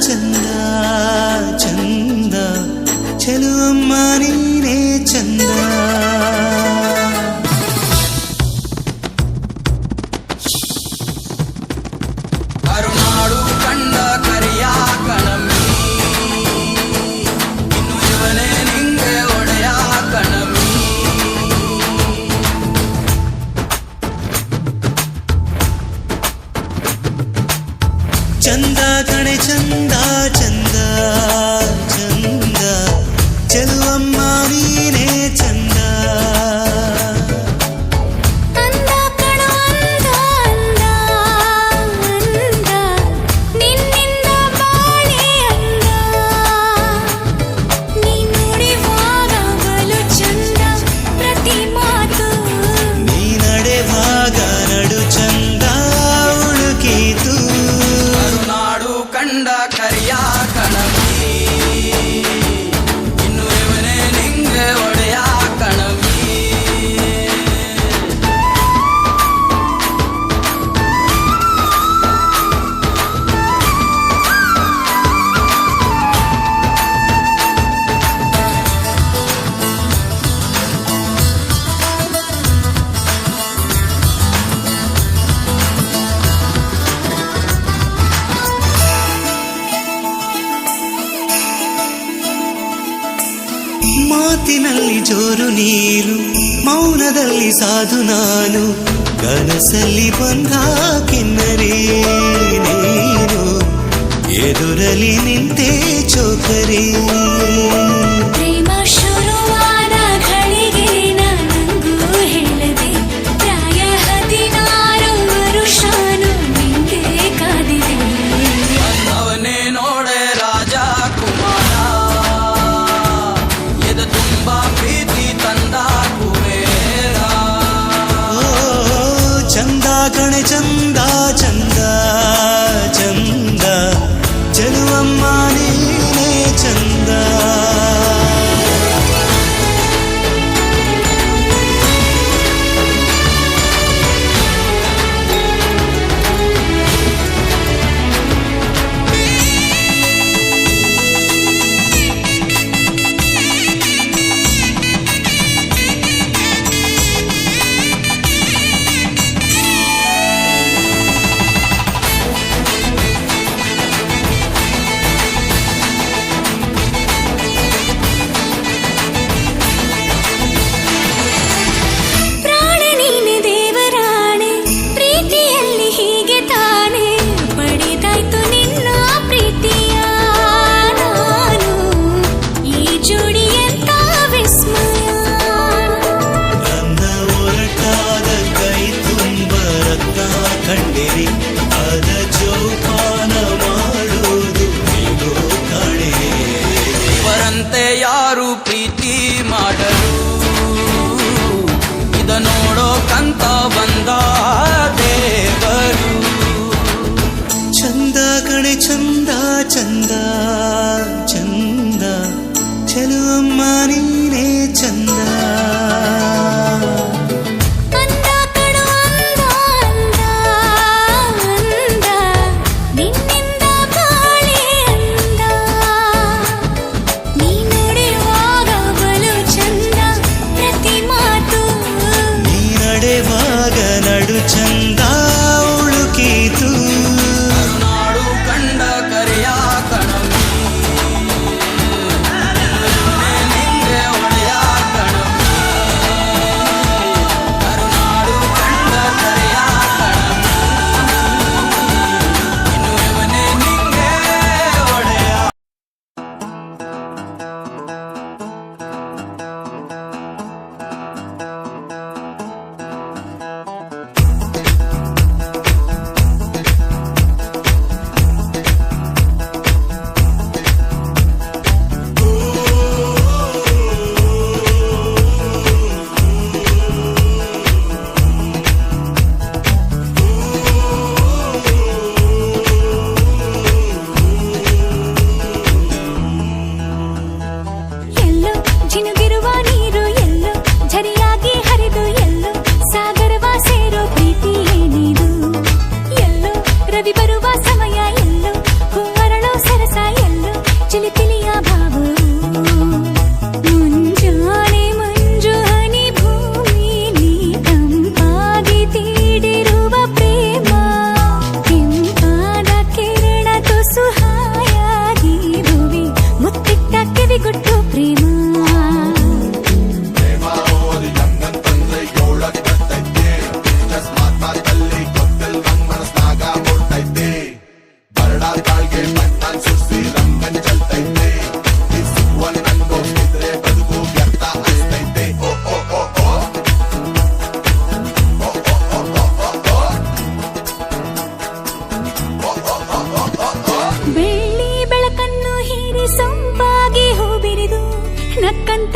ಚಂದ ಚಂದ ಚೆಲುವಮ್ಮ ನೀನೇ ಚಂದ. ಕರುನಾಡು ಕಂಡ ಕರಿಯ ಕಣಮಿ, ಇನ್ನು ಇವನೇ ನಿಂಗೆ ಒಡೆಯ ಕಣಮಿ. ಚಂದ ಕಣೆ ಚಂದ ಚಂದ ಚಂದ ಚೆಲುವಮ್ಮ ನೀನೇ ಚಂದ. ಮಾತಿನಲ್ಲಿ ಜೋರು ನೀನು, ಮೌನದಲ್ಲಿ ಸಾಧು ನಾನು, ಕನಸಲ್ಲಿ ಬಂದ ಕಿನ್ನರಿ ನೀನು, ಎದುರಲಿ ನಿಂತೆ ಚೋಕರಿ. ಪ್ರೇಮ ಶುರುವಾದ ಘಳಿಗೆ ನನಗೂ ಹೇಳದೆ, ಪ್ರಾಯ 16 ವರುಷಾನು ನಿಂಗೆ ಕಾದಿದೆ. ಅವನೇ ನೋಡೆ ರಾಜ ಕುಮಾರ, ಎದೆ ತುಂಬ ಪ್ರೀತಿ ತಂದ ಕುಬೇರ. ಚಂದ ಕಣೆ ಚಂದ ಚಂದ ಚಂದ ಚೆಲುವಮ್ಮ ನೀನೇ ಚಂದ. ಅದ ಜೋಪಾನ ಮಾಡೋದು ನೀನು ಕಾಣೆ. ಇವರಂತೆ ಯಾರು ಪ್ರೀತಿ ಮಾಡರು, ಇದ ನೋಡೋಕಂತ ಬಂದ ದೇವರು. ಚಂದ ಕಣೆ ಚಂದ ಚಂದ ಚಂದ ಚೆಲುವಮ್ಮ ನೀನೇ ಚಂದ. ನಡು ಚಂದ ಉಳುಕೀತು. ಕರುನಾಡು ಕಂಡ ಕರಿಯ ಕಣಮಿ, ನಿಂಗೆ ಒಡೆಯ ಕಣಮಿ. ಕರುನಾಡು ಕಂಡ ಕರಿಯ ಕಣಮಿ, ಇನ್ನು ಇವನೇ ನಿಂಗೆ ಒಡೆಯ. ರವಿ ಬರುವ ಸಮಯ ಎಲ್ಲೋ ಹೂವರಳೋ ಸರಸ ನಕ್ಕಂತ